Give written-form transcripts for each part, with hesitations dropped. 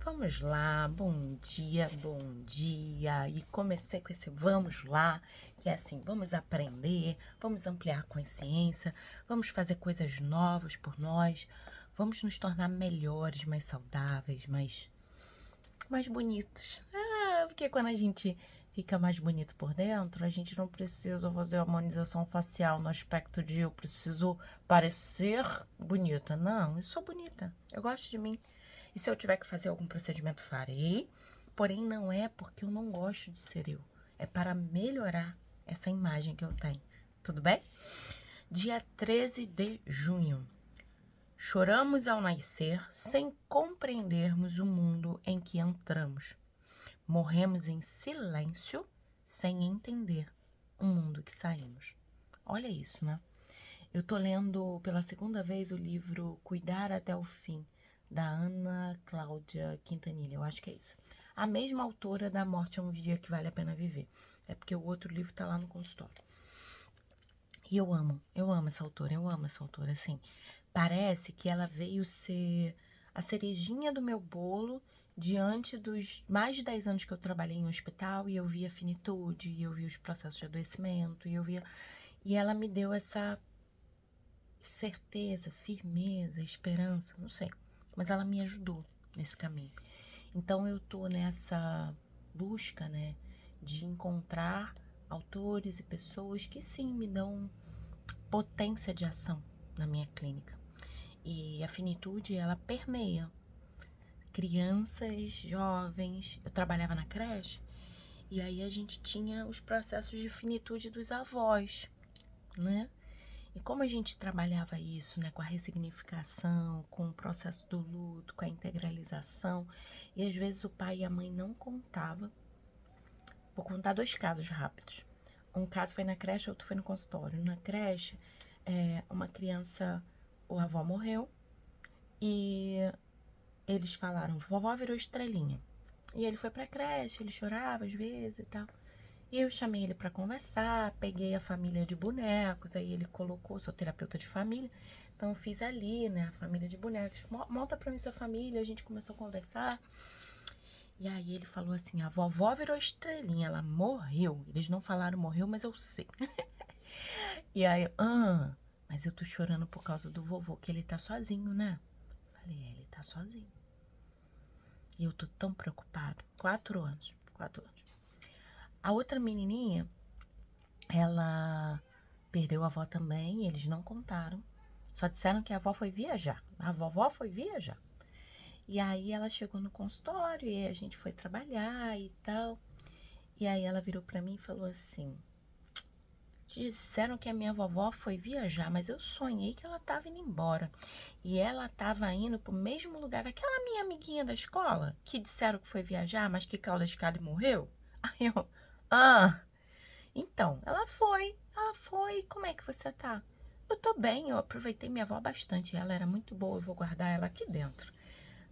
Vamos lá, bom dia, bom dia. E comecei com esse vamos lá, que é assim, vamos aprender, vamos ampliar a consciência, vamos fazer coisas novas por nós, vamos nos tornar melhores, mais saudáveis, mais bonitos. Porque quando a gente fica mais bonito por dentro, a gente não precisa fazer harmonização facial no aspecto de eu preciso parecer bonita. Não, eu sou bonita, eu gosto de mim. E se eu tiver que fazer algum procedimento, farei. Porém, não é porque eu não gosto de ser eu. É para melhorar essa imagem que eu tenho. Tudo bem? Dia 13 de junho. Choramos ao nascer sem compreendermos o mundo em que entramos. Morremos em silêncio sem entender o mundo que saímos. Olha isso, né? Eu tô lendo pela segunda vez o livro Cuidar até o Fim, da Ana Cláudia Quintanilha, eu acho que é isso. A mesma autora da Morte é um Dia que Vale a Pena Viver. É porque o outro livro tá lá no consultório. E eu amo essa autora, assim. Parece que ela veio ser a cerejinha do meu bolo diante dos mais de 10 anos que eu trabalhei em um hospital e eu via finitude, e eu via os processos de adoecimento, e ela me deu essa certeza, firmeza, esperança, não sei. Mas ela me ajudou nesse caminho. Então eu tô nessa busca, né, de encontrar autores e pessoas que sim me dão potência de ação na minha clínica. E a finitude, ela permeia crianças, jovens. Eu trabalhava na creche e aí a gente tinha os processos de finitude dos avós, né? E como a gente trabalhava isso, né, com a ressignificação, com o processo do luto, com a integralização, e às vezes o pai e a mãe não contavam. Vou contar 2 casos rápidos. Um caso foi na creche, outro foi no consultório. Na creche, uma criança, o avó morreu, e eles falaram, vovó virou estrelinha. E ele foi pra creche, ele chorava às vezes e tal. E eu chamei ele para conversar, peguei a família de bonecos, aí ele colocou, sou terapeuta de família, então eu fiz ali, né, a família de bonecos, monta para mim sua família, a gente começou a conversar, e aí ele falou assim, a vovó virou estrelinha, ela morreu, eles não falaram morreu, mas eu sei. E aí, mas eu tô chorando por causa do vovô, que ele tá sozinho, né? Falei, ele tá sozinho. E eu tô tão preocupado, 4 anos. A outra menininha, ela perdeu a avó também, eles não contaram. Só disseram que a avó foi viajar. A vovó foi viajar. E aí ela chegou no consultório e a gente foi trabalhar e tal. E aí ela virou pra mim e falou assim, disseram que a minha vovó foi viajar, mas eu sonhei que ela tava indo embora. E ela tava indo pro mesmo lugar, aquela minha amiguinha da escola, que disseram que foi viajar, mas que caiu da escada e morreu. Aí eu, então, ela foi, como é que você tá? Eu tô bem, eu aproveitei minha avó bastante, ela era muito boa, eu vou guardar ela aqui dentro.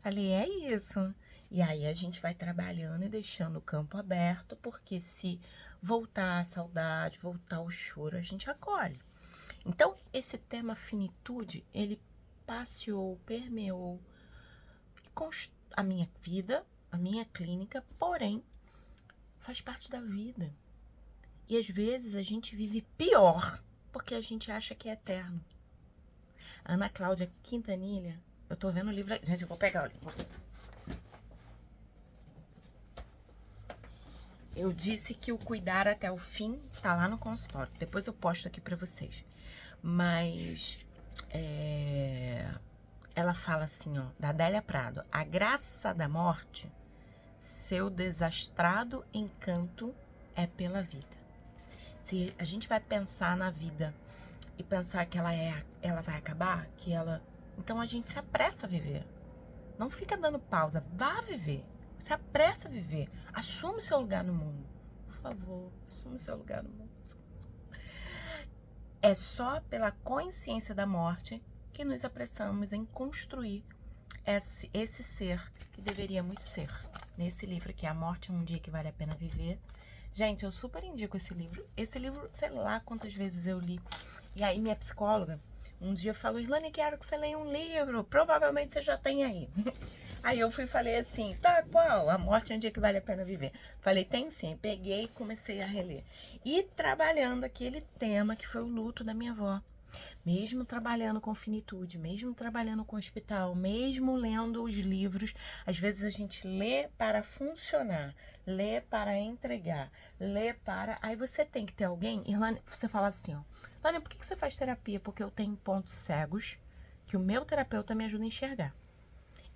Falei, é isso. E aí a gente vai trabalhando e deixando o campo aberto, porque se voltar a saudade, voltar o choro, a gente acolhe. Então, esse tema finitude, ele passeou, permeou a minha vida, a minha clínica, porém, faz parte da vida. E às vezes a gente vive pior, porque a gente acha que é eterno. A Ana Cláudia Quintanilha, eu tô vendo o livro... Gente, eu vou pegar o livro. Eu disse que o Cuidar até o Fim tá lá no consultório. Depois eu posto aqui pra vocês. Mas... ela fala assim, ó, da Adélia Prado. A graça da morte, seu desastrado encanto é pela vida. Se a gente vai pensar na vida e pensar que ela vai acabar, então a gente se apressa a viver. Não fica dando pausa, vá viver. Se apressa a viver. Assume seu lugar no mundo. Por favor, assume seu lugar no mundo. É só pela consciência da morte que nos apressamos em construir esse ser que deveríamos ser. Nesse livro aqui, A Morte é um Dia que Vale a Pena Viver. Gente, eu super indico esse livro. Esse livro, sei lá quantas vezes eu li. E aí minha psicóloga um dia falou, Irlane, quero que você leia um livro. Provavelmente você já tem aí. Aí eu fui e falei assim, tá, qual? A morte é um dia que vale a pena viver. Falei, tem sim. Peguei e comecei a reler. E trabalhando aquele tema que foi o luto da minha avó. Mesmo trabalhando com finitude, mesmo trabalhando com hospital, mesmo lendo os livros, às vezes a gente lê para funcionar, lê para entregar, lê para... Aí você tem que ter alguém, Irlane, você fala assim, ó, Irlane, por que você faz terapia? Porque eu tenho pontos cegos que o meu terapeuta me ajuda a enxergar.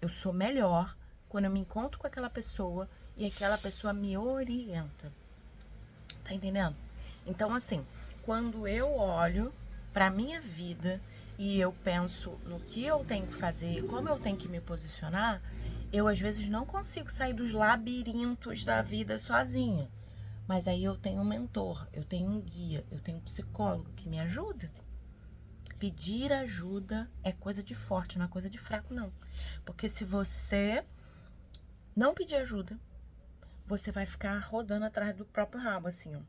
Eu sou melhor quando eu me encontro com aquela pessoa e aquela pessoa me orienta. Tá entendendo? Então, assim, quando eu olho pra minha vida e eu penso no que eu tenho que fazer, como eu tenho que me posicionar, eu às vezes não consigo sair dos labirintos da vida sozinha. Mas aí eu tenho um mentor, eu tenho um guia, eu tenho um psicólogo que me ajuda. Pedir ajuda é coisa de forte, não é coisa de fraco, não. Porque se você não pedir ajuda, você vai ficar rodando atrás do próprio rabo, assim, ó.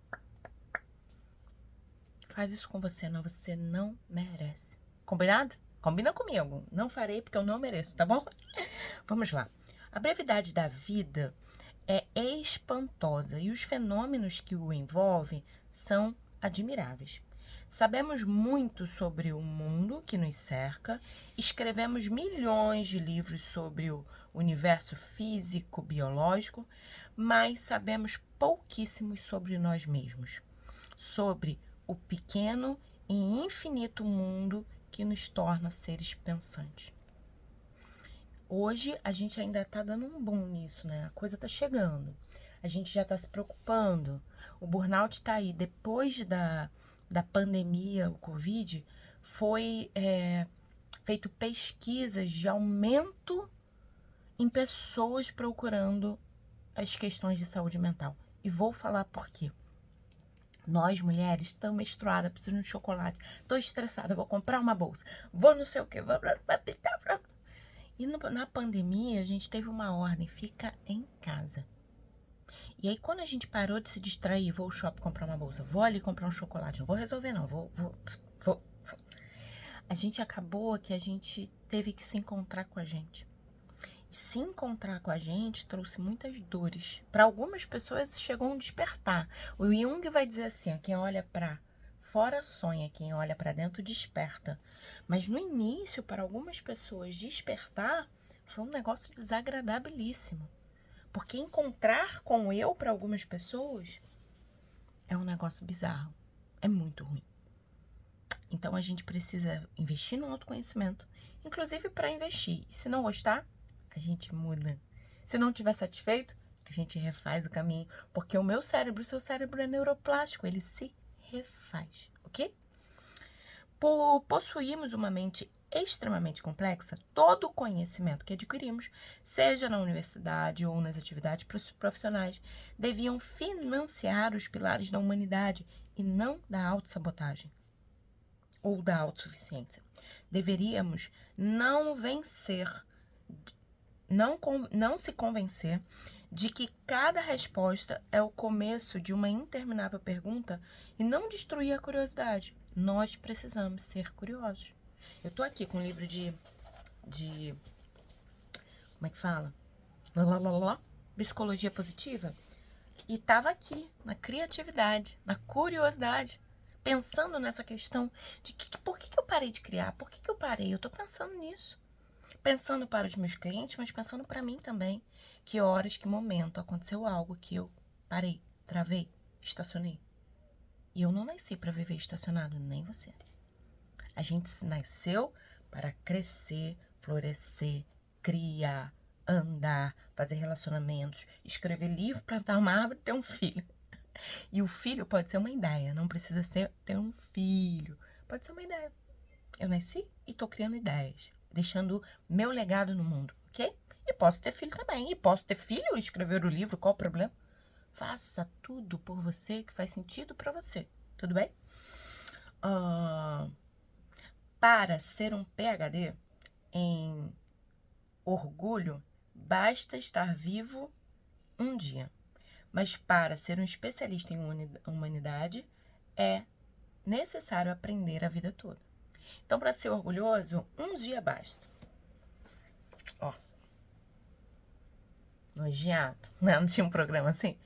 Faz isso com você, não. Você não merece. Combinado? Combina comigo. Não farei porque eu não mereço, tá bom? Vamos lá. A brevidade da vida é espantosa e os fenômenos que o envolvem são admiráveis. Sabemos muito sobre o mundo que nos cerca, escrevemos milhões de livros sobre o universo físico, biológico, mas sabemos pouquíssimos sobre nós mesmos, sobre o pequeno e infinito mundo que nos torna seres pensantes. Hoje a gente ainda está dando um boom nisso, né? A coisa está chegando. A gente já está se preocupando. O burnout está aí. Depois da pandemia, o Covid, foi feito pesquisas de aumento em pessoas procurando as questões de saúde mental. E vou falar por quê. Nós, mulheres, estamos menstruadas, preciso de chocolate, estou estressada, vou comprar uma bolsa, vou não sei o quê. E na pandemia, a gente teve uma ordem, fica em casa. E aí, quando a gente parou de se distrair, vou ao shopping comprar uma bolsa, vou ali comprar um chocolate, não vou resolver não, vou. A gente acabou que a gente teve que se encontrar com a gente. E se encontrar com a gente trouxe muitas dores. Para algumas pessoas chegou um despertar. O Jung vai dizer assim, ó, quem olha para fora sonha, quem olha para dentro desperta. Mas no início, para algumas pessoas, despertar foi um negócio desagradabilíssimo. Porque encontrar com eu para algumas pessoas é um negócio bizarro. É muito ruim. Então a gente precisa investir no autoconhecimento, inclusive para investir. E se não gostar, a gente muda. Se não estiver satisfeito, a gente refaz o caminho. Porque o meu cérebro, o seu cérebro é neuroplástico, ele se refaz, ok? Por possuirmos uma mente extremamente complexa, todo o conhecimento que adquirimos, seja na universidade ou nas atividades profissionais, deviam financiar os pilares da humanidade e não da autossabotagem ou da autossuficiência. Deveríamos não se convencer de que cada resposta é o começo de uma interminável pergunta e não destruir a curiosidade. Nós precisamos ser curiosos. Eu tô aqui com um livro de como é que fala? Psicologia positiva. E tava aqui, na criatividade, na curiosidade, pensando nessa questão de por que eu parei de criar? Por que eu parei? Eu tô pensando nisso. Pensando para os meus clientes, mas pensando para mim também. Que horas, que momento aconteceu algo que eu parei, travei, estacionei. E eu não nasci para viver estacionado, nem você. A gente nasceu para crescer, florescer, criar, andar, fazer relacionamentos, escrever livro, plantar uma árvore, ter um filho. E o filho pode ser uma ideia, não precisa ser ter um filho. Pode ser uma ideia. Eu nasci e tô criando ideias, deixando meu legado no mundo, ok? E posso ter filho também. E posso ter filho e escrever o livro, qual o problema? Faça tudo por você que faz sentido para você, tudo bem? Para ser um PhD em orgulho, basta estar vivo um dia. Mas para ser um especialista em humanidade, é necessário aprender a vida toda. Então, para ser orgulhoso, um dia basta. Ó, lisonjeado, né? Não tinha um programa assim?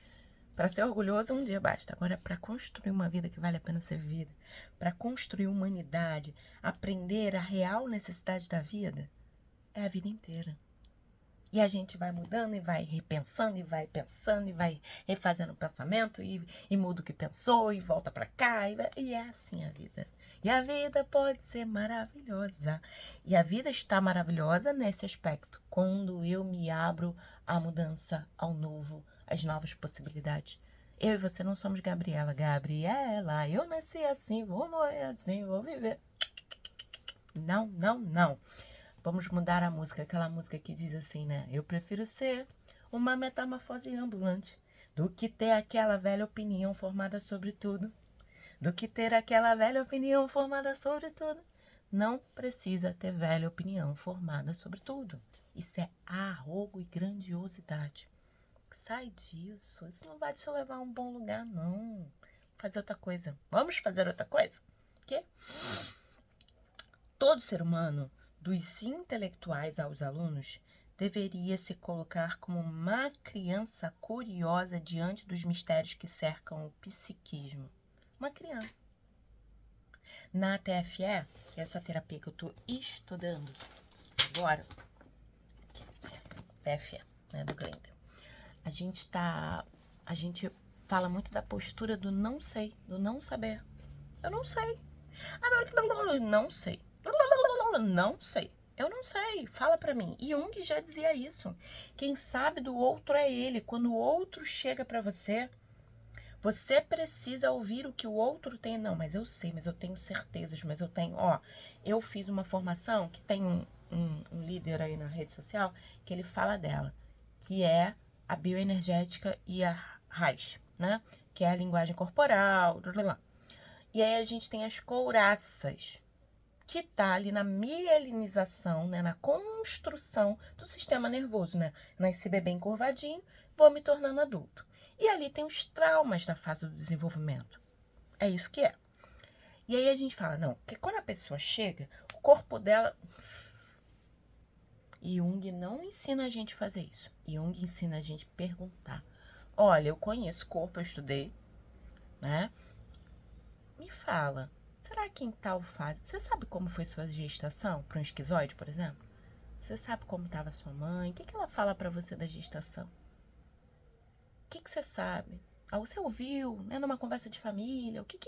Para ser orgulhoso, um dia basta. Agora, para construir uma vida que vale a pena ser vivida, para construir humanidade, aprender a real necessidade da vida, é a vida inteira. E a gente vai mudando e vai repensando e vai pensando e vai refazendo o pensamento e muda o que pensou e volta para cá. E é assim a vida. E a vida pode ser maravilhosa. E a vida está maravilhosa nesse aspecto, quando eu me abro à mudança, ao novo, às novas possibilidades. Eu e você não somos Gabriela. Gabriela, eu nasci assim, vou morrer assim, vou viver. Não, não, não. Vamos mudar a música, aquela música que diz assim, né? Eu prefiro ser uma metamorfose ambulante do que ter aquela velha opinião formada sobre tudo. Do que ter aquela velha opinião formada sobre tudo. Não precisa ter velha opinião formada sobre tudo. Isso é arrogo e grandiosidade. Sai disso. Isso não vai te levar a um bom lugar, não. Fazer outra coisa. Vamos fazer outra coisa? Quê? Todo ser humano, dos intelectuais aos alunos, deveria se colocar como uma criança curiosa diante dos mistérios que cercam o psiquismo. Uma criança. Na TFE, que é essa terapia que eu estou estudando agora, essa TFE, né, do Glenda, a gente fala muito da postura do não sei, do não saber. Eu não sei. Não sei. Não sei. Eu não sei. Fala pra mim. Jung já dizia isso. Quem sabe do outro é ele. Quando o outro chega pra você, você precisa ouvir o que o outro tem. Não, mas eu sei, mas eu tenho certezas, mas eu tenho... Ó, eu fiz uma formação que tem um líder aí na rede social que ele fala dela, que é a bioenergética e a raiz, né? Que é a linguagem corporal, blá, blá, blá. E aí a gente tem as couraças, que tá ali na mielinização, né, na construção do sistema nervoso, né? Nasci bebê encurvadinho, vou me tornando adulto. E ali tem os traumas da fase do desenvolvimento. É isso que é. E aí a gente fala, não, porque quando a pessoa chega, o corpo dela... Jung não ensina a gente a fazer isso. Jung ensina a gente a perguntar. Olha, eu conheço corpo, eu estudei, né? Me fala, será que em tal fase... Você sabe como foi sua gestação para um esquizoide, por exemplo? Você sabe como estava sua mãe? O que ela fala para você da gestação? O que você sabe? Ah, você ouviu, né, numa conversa de família? O que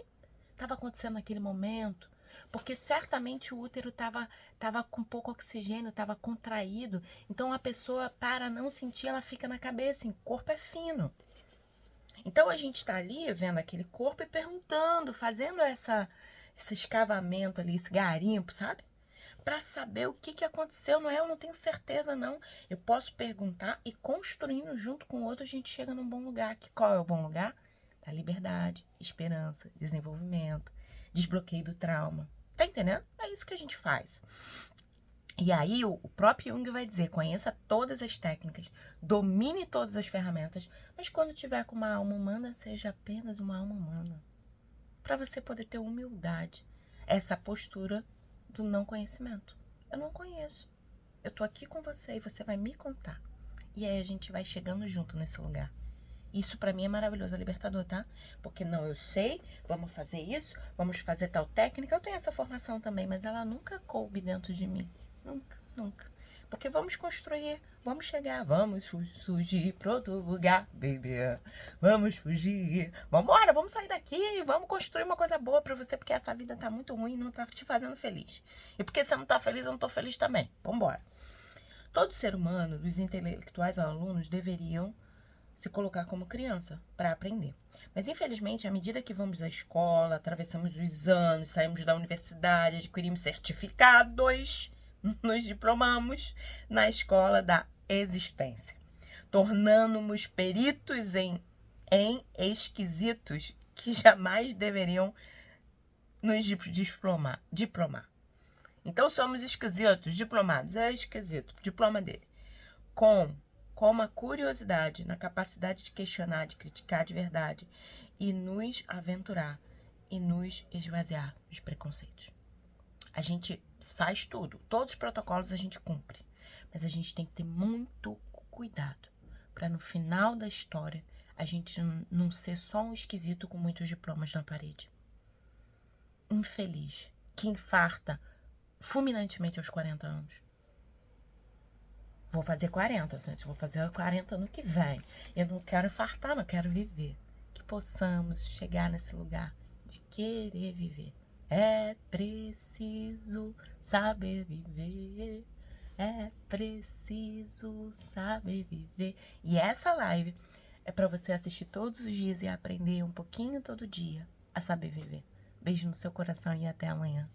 estava acontecendo naquele momento? Porque certamente o útero estava com pouco oxigênio, estava contraído. Então a pessoa, para não sentir, ela fica na cabeça. O corpo é fino. Então a gente está ali vendo aquele corpo e perguntando, fazendo esse escavamento ali, esse garimpo, sabe? Para saber o que aconteceu. Não é, eu não tenho certeza, não. Eu posso perguntar e construindo junto com o outro a gente chega num bom lugar. Que qual é o bom lugar? Da liberdade, esperança, desenvolvimento, desbloqueio do trauma. Tá entendendo? É isso que a gente faz. E aí o próprio Jung vai dizer, conheça todas as técnicas, domine todas as ferramentas, mas quando tiver com uma alma humana, seja apenas uma alma humana. Para você poder ter humildade, essa postura do não conhecimento. Eu não conheço. Eu tô aqui com você e você vai me contar. E aí a gente vai chegando junto nesse lugar. Isso para mim é maravilhoso, é libertador, tá? Porque não, eu sei, vamos fazer isso, vamos fazer tal técnica. Eu tenho essa formação também, mas ela nunca coube dentro de mim. Nunca, nunca. Porque vamos construir, vamos chegar, vamos surgir para outro lugar, baby. Vamos fugir. Vambora, vamos sair daqui, vamos construir uma coisa boa para você, porque essa vida tá muito ruim e não tá te fazendo feliz. E porque você não tá feliz, eu não tô feliz também. Vambora. Todo ser humano, dos intelectuais aos alunos, deveriam se colocar como criança para aprender. Mas, infelizmente, à medida que vamos à escola, atravessamos os anos, saímos da universidade, adquirimos certificados, nos diplomamos na escola da existência, tornando-nos peritos em esquisitos que jamais deveriam nos diplomar. Então, somos esquisitos, diplomados, é esquisito, diploma dele. Com a curiosidade, na capacidade de questionar, de criticar de verdade e nos aventurar e nos esvaziar dos preconceitos. A gente faz tudo, todos os protocolos a gente cumpre, mas a gente tem que ter muito cuidado para no final da história a gente não ser só um esquisito com muitos diplomas na parede. Infeliz, que infarta fulminantemente aos 40 anos. Vou fazer 40, gente. Vou fazer 40 ano que vem. Eu não quero infartar, não quero viver. Que possamos chegar nesse lugar de querer viver. É preciso saber viver. É preciso saber viver. E essa live é para você assistir todos os dias e aprender um pouquinho todo dia a saber viver. Beijo no seu coração e até amanhã.